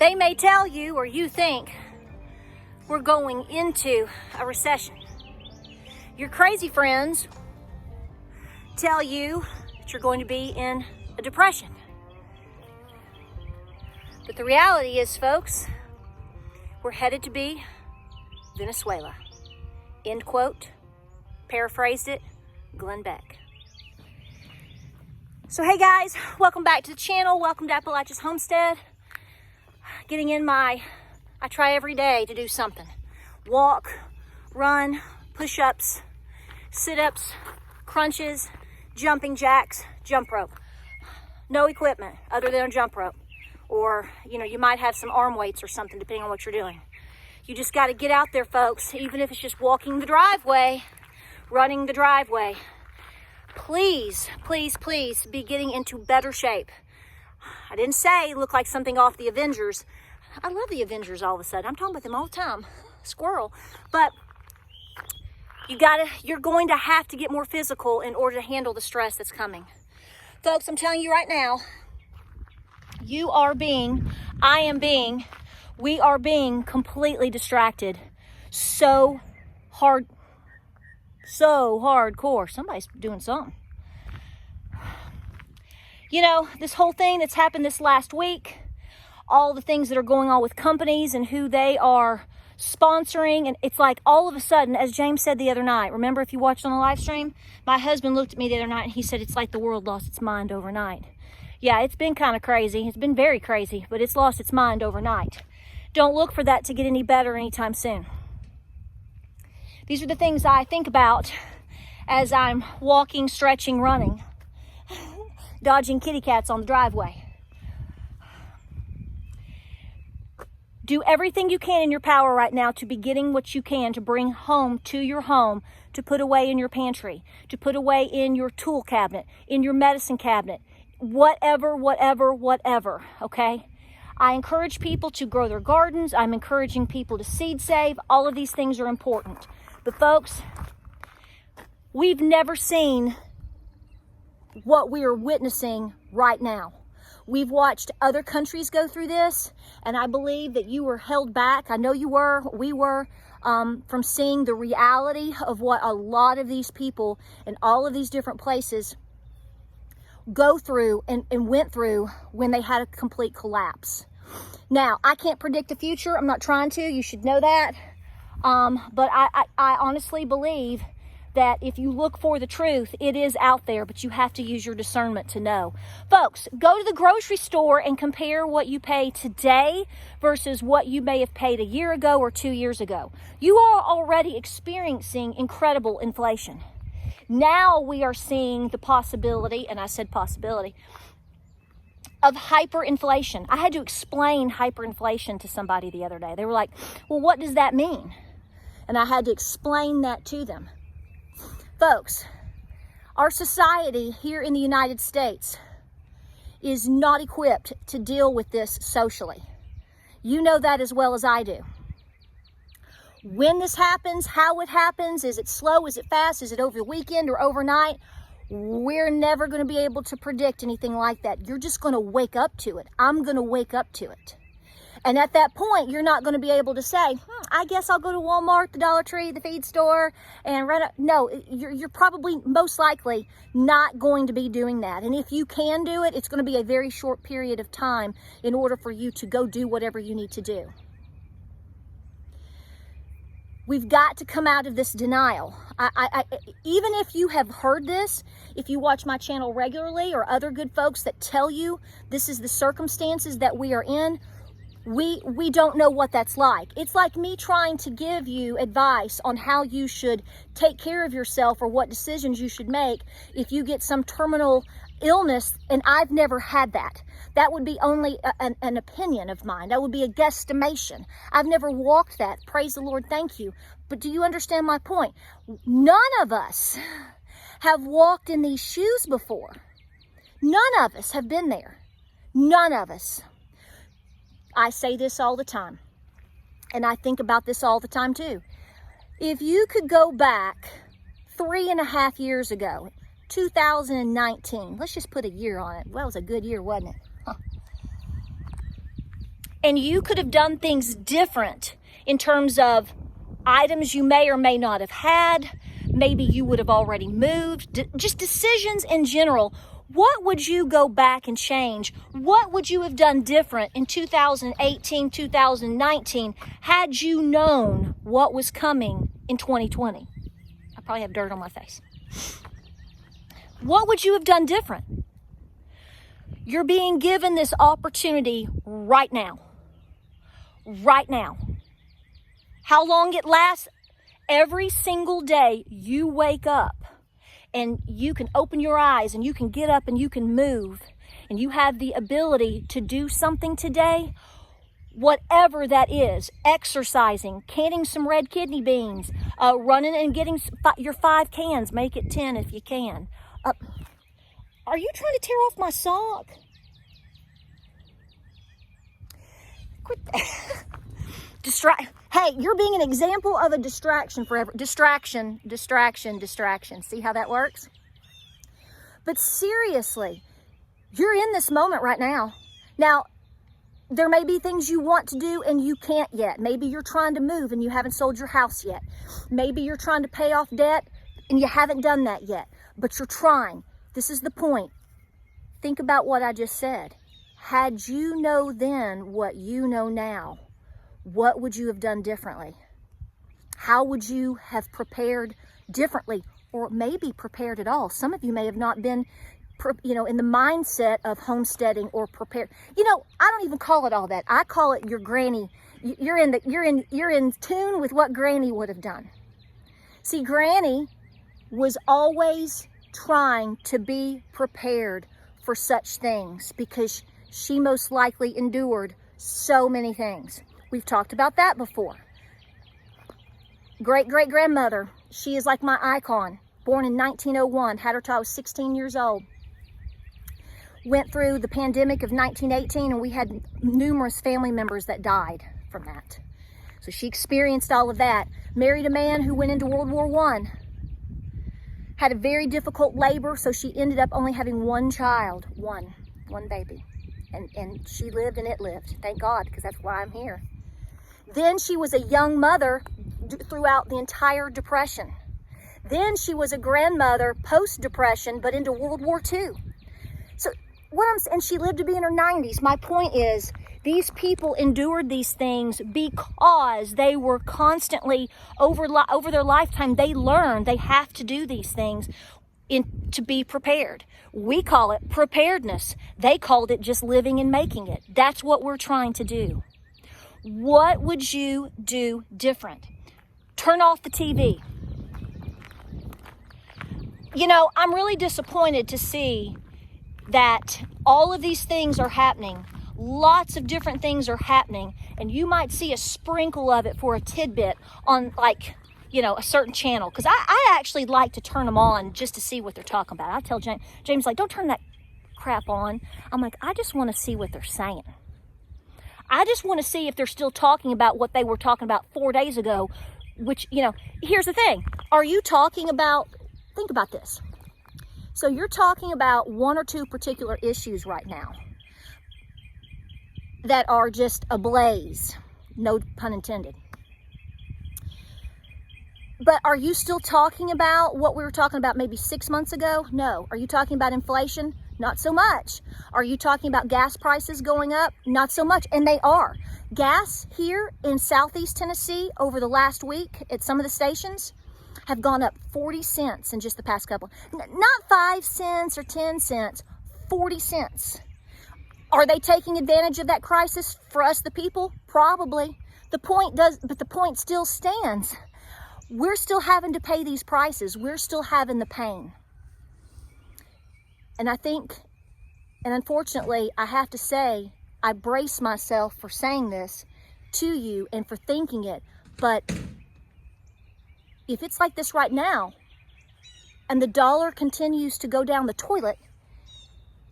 They may tell you, or you think, we're going into a recession. Your crazy friends tell you that you're going to be in a depression. But the reality is, folks, we're headed to be Venezuela. End quote. Paraphrased it, Glenn Beck. So hey guys, welcome back to the channel. Welcome to Appalachia's Homestead. Getting in I try every day to do something. Walk, run, push-ups, sit-ups, crunches, jumping jacks, jump rope. No equipment other than a jump rope. Or, you might have some arm weights or something depending on what you're doing. You just got to get out there, folks, even if it's just walking the driveway, running the driveway. Please, please, please be getting into better shape. I didn't say look like something off the Avengers. I love the Avengers all of a sudden. I'm talking about them all the time. Squirrel. But you're going to have to get more physical in order to handle the stress that's coming. Folks, I'm telling you right now, we are being completely distracted. So hardcore. Somebody's doing something. This whole thing that's happened this last week, all the things that are going on with companies and who they are sponsoring, and it's like all of a sudden, as James said the other night, remember if you watched on the live stream, my husband looked at me the other night and he said it's like the world lost its mind overnight. Yeah, it's been kind of crazy. It's been very crazy, but it's lost its mind overnight. Don't look for that to get any better anytime soon. These are the things I think about as I'm walking, stretching, running, dodging kitty cats on the driveway. Do everything you can in your power right now to be getting what you can to bring home to your home, to put away in your pantry, to put away in your tool cabinet, in your medicine cabinet, whatever, okay? I encourage people to grow their gardens. I'm encouraging people to seed save. All of these things are important. But folks, we've never seen what we are witnessing right now. We've watched other countries go through this, and I believe that you were held back. I know you were, we were, from seeing the reality of what a lot of these people in all of these different places go through and went through when they had a complete collapse. Now, I can't predict the future. I'm not trying to. You should know that. But I honestly believe that if you look for the truth, it is out there, but you have to use your discernment to know. Folks, go to the grocery store and compare what you pay today versus what you may have paid a year ago or 2 years ago. You are already experiencing incredible inflation. Now we are seeing the possibility, and I said possibility, of hyperinflation. I had to explain hyperinflation to somebody the other day. They were like, well, what does that mean? And I had to explain that to them. Folks, our society here in the United States is not equipped to deal with this socially. You know that as well as I do. When this happens, how it happens, is it slow, is it fast, is it over the weekend or overnight? We're never going to be able to predict anything like that. You're just going to wake up to it. I'm going to wake up to it. And at that point, you're not going to be able to say, I guess I'll go to Walmart, the Dollar Tree, the feed store, and run a... No, you're probably most likely not going to be doing that. And if you can do it, it's going to be a very short period of time in order for you to go do whatever you need to do. We've got to come out of this denial. Even if you have heard this, if you watch my channel regularly or other good folks that tell you this is the circumstances that we are in, we don't know what that's like. It's like me trying to give you advice on how you should take care of yourself or what decisions you should make if you get some terminal illness, and I've never had that. That would be only an opinion of mine. That would be a guesstimation. I've never walked that. Praise the Lord, thank you. But do you understand my point? None of us have walked in these shoes before. None of us have been there. None of us. I say this all the time, and I think about this all the time too. If you could go back 3.5 years ago, 2019, let's just put a year on it. Well, it was a good year, wasn't it? Huh. And you could have done things different in terms of items you may or may not have had. Maybe you would have already moved. Just decisions in general. What would you go back and change? What would you have done different in 2018, 2019 had you known what was coming in 2020? I probably have dirt on my face. What would you have done different? You're being given this opportunity right now. Right now. How long it lasts? Every single day you wake up and you can open your eyes and you can get up and you can move and you have the ability to do something today, whatever that is, exercising, canning some red kidney beans, running and getting your 5 cans, make it 10 if you can. Are you trying to tear off my sock? Quit that. Hey, you're being an example of a distraction forever. Distraction. See how that works? But seriously, you're in this moment right now. Now, there may be things you want to do and you can't yet. Maybe you're trying to move and you haven't sold your house yet. Maybe you're trying to pay off debt and you haven't done that yet. But you're trying. This is the point. Think about what I just said. Had you known then what you know now, what would you have done differently? How would you have prepared differently, or maybe prepared at all? Some of you may have not been, in the mindset of homesteading or prepared. I don't even call it all that. I call it your granny. You're in tune with what Granny would have done. See, Granny was always trying to be prepared for such things because she most likely endured so many things. We've talked about that before. Great-great-grandmother, she is like my icon. Born in 1901, had her till I was 16 years old. Went through the pandemic of 1918, and we had numerous family members that died from that. So she experienced all of that. Married a man who went into World War I. Had a very difficult labor, so she ended up only having one child, one baby. And she lived and it lived. Thank God, because that's why I'm here. Then she was a young mother throughout the entire Depression. Then she was a grandmother post-Depression, but into World War II. So and she lived to be in her 90s. My point is, these people endured these things because they were constantly, over their lifetime, they learned they have to do these things to be prepared. We call it preparedness. They called it just living and making it. That's what we're trying to do. What would you do different? Turn off the TV. I'm really disappointed to see that all of these things are happening. Lots of different things are happening, and you might see a sprinkle of it for a tidbit on a certain channel, because I actually like to turn them on just to see what they're talking about. I tell James, don't turn that crap on. I'm like, I just want to see what they're saying. I just want to see if they're still talking about what they were talking about 4 days ago, which, here's the thing. Are you talking about, think about this. So you're talking about 1 or 2 particular issues right now that are just ablaze, no pun intended. But are you still talking about what we were talking about maybe 6 months ago? No. Are you talking about inflation? Not so much. Are you talking about gas prices going up? Not so much. And they are. Gas here in Southeast Tennessee over the last week at some of the stations have gone up 40 cents in just the past couple. Not 5 cents or 10 cents, 40 cents. Are they taking advantage of that crisis for us, the people? Probably. But the point still stands. We're still having to pay these prices. We're still having the pain. And I think, and unfortunately, I have to say, I brace myself for saying this to you and for thinking it. But if it's like this right now, and the dollar continues to go down the toilet,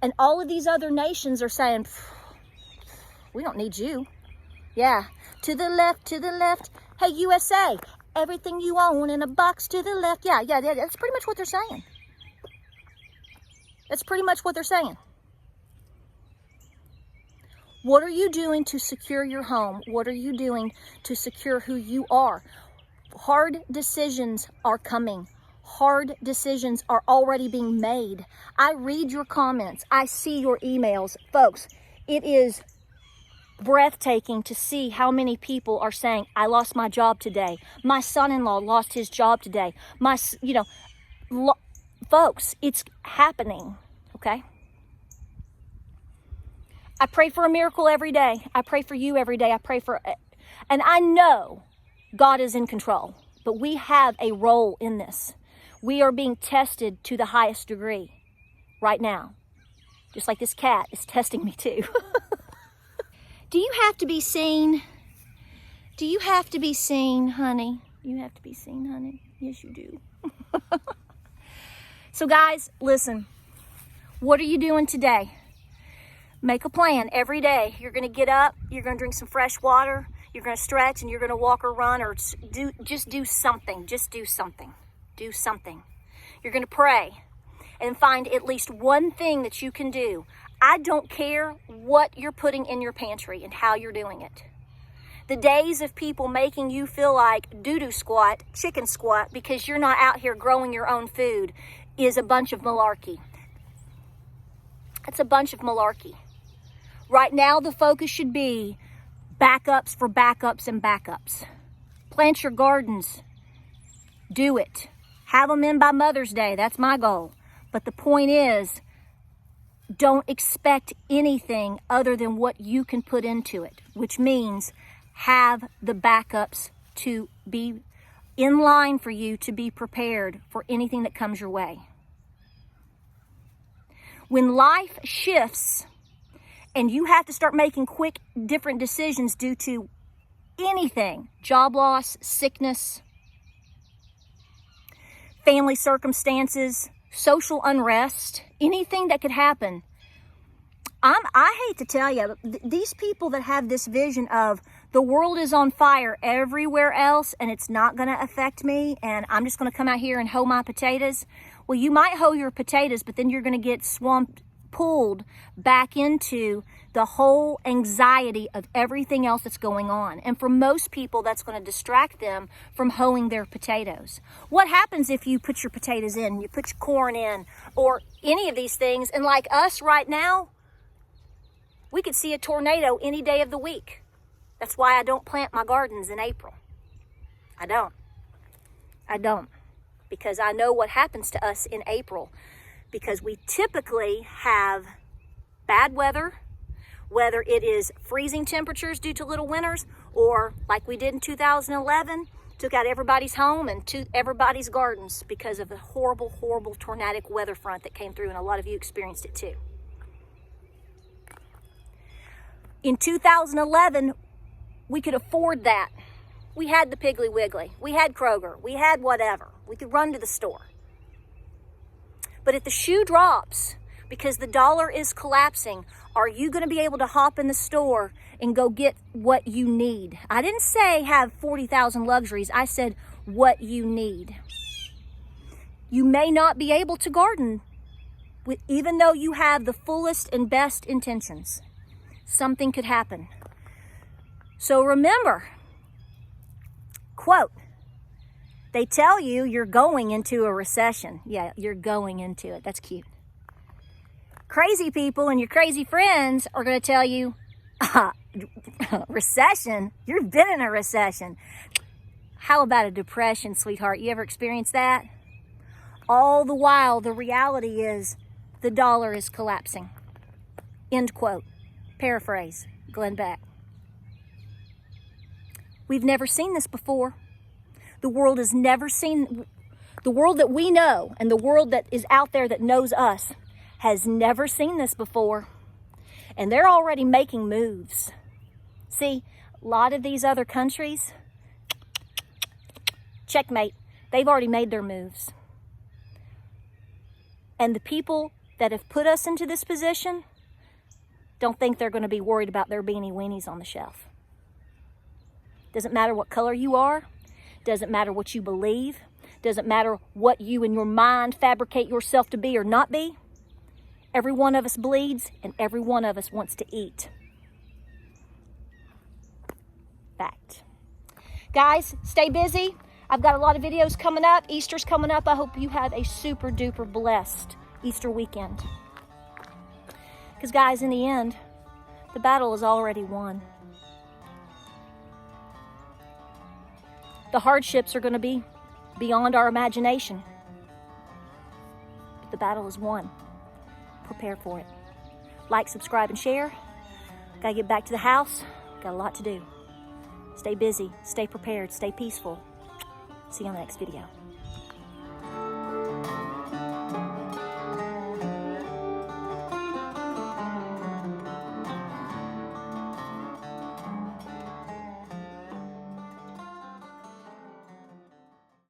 and all of these other nations are saying, we don't need you. Yeah, to the left. Hey, USA, everything you own in a box to the left. Yeah, that's pretty much what they're saying. That's pretty much what they're saying. What are you doing to secure your home? What are you doing to secure who you are? Hard decisions are coming. Hard decisions are already being made. I read your comments. I see your emails. Folks, it is breathtaking to see how many people are saying, I lost my job today. My son-in-law lost his job today. Folks, it's happening, okay? I pray for a miracle every day. I pray for you every day. And I know God is in control, but we have a role in this. We are being tested to the highest degree right now. Just like this cat is testing me too. Do you have to be seen? Do you have to be seen, honey? You have to be seen, honey. Yes, you do. So guys, listen, what are you doing today? Make a plan every day. You're going to get up, you're going to drink some fresh water, you're going to stretch, and you're going to walk or run or just do something. Just do something. Do something. You're going to pray and find at least one thing that you can do. I don't care what you're putting in your pantry and how you're doing it. The days of people making you feel like doo-doo squat, chicken squat, because you're not out here growing your own food is a bunch of malarkey. It's a bunch of malarkey. Right now, the focus should be backups for backups and backups. Plant your gardens. Do it. Have them in by Mother's Day. That's my goal. But the point is, don't expect anything other than what you can put into it, which means have the backups to be in line for you to be prepared for anything that comes your way. When life shifts and you have to start making quick, different decisions due to anything, job loss, sickness, family circumstances, social unrest, anything that could happen. I hate to tell you, these people that have this vision of the world is on fire everywhere else and it's not going to affect me and I'm just going to come out here and hoe my potatoes. Well, you might hoe your potatoes, but then you're going to get pulled back into the whole anxiety of everything else that's going on. And for most people, that's going to distract them from hoeing their potatoes. What happens if you put your potatoes in, you put your corn in, or any of these things, and like us right now, we could see a tornado any day of the week. That's why I don't plant my gardens in April. I don't. Because I know what happens to us in April. Because we typically have bad weather, whether it is freezing temperatures due to little winters, or like we did in 2011, took out everybody's home and everybody's gardens because of the horrible, horrible tornadic weather front that came through, and a lot of you experienced it too. In 2011, we could afford that. We had the Piggly Wiggly. We had Kroger. We had whatever. We could run to the store. But if the shoe drops because the dollar is collapsing, are you going to be able to hop in the store and go get what you need? I didn't say have 40,000 luxuries. I said what you need. You may not be able to garden even though you have the fullest and best intentions. Something could happen. So remember, quote, they tell you you're going into a recession. Yeah, you're going into it. That's cute. Crazy people and your crazy friends are going to tell you, recession? You've been in a recession. How about a depression, sweetheart? You ever experienced that? All the while, the reality is the dollar is collapsing. End quote. Paraphrase, Glenn Beck. We've never seen this before. The world has never seen, the world that we know and the world that is out there that knows us has never seen this before. And they're already making moves. See, a lot of these other countries, checkmate, they've already made their moves. And the people that have put us into this position don't think they're going to be worried about their beanie weenies on the shelf. Doesn't matter what color you are. Doesn't matter what you believe. Doesn't matter what you in your mind fabricate yourself to be or not be. Every one of us bleeds and every one of us wants to eat. Fact. Guys, stay busy. I've got a lot of videos coming up. Easter's coming up. I hope you have a super duper blessed Easter weekend. Because guys, in the end, the battle is already won. The hardships are going to be beyond our imagination. But the battle is won. Prepare for it. Like, subscribe, and share. Gotta get back to the house. Got a lot to do. Stay busy, stay prepared, stay peaceful. See you on the next video.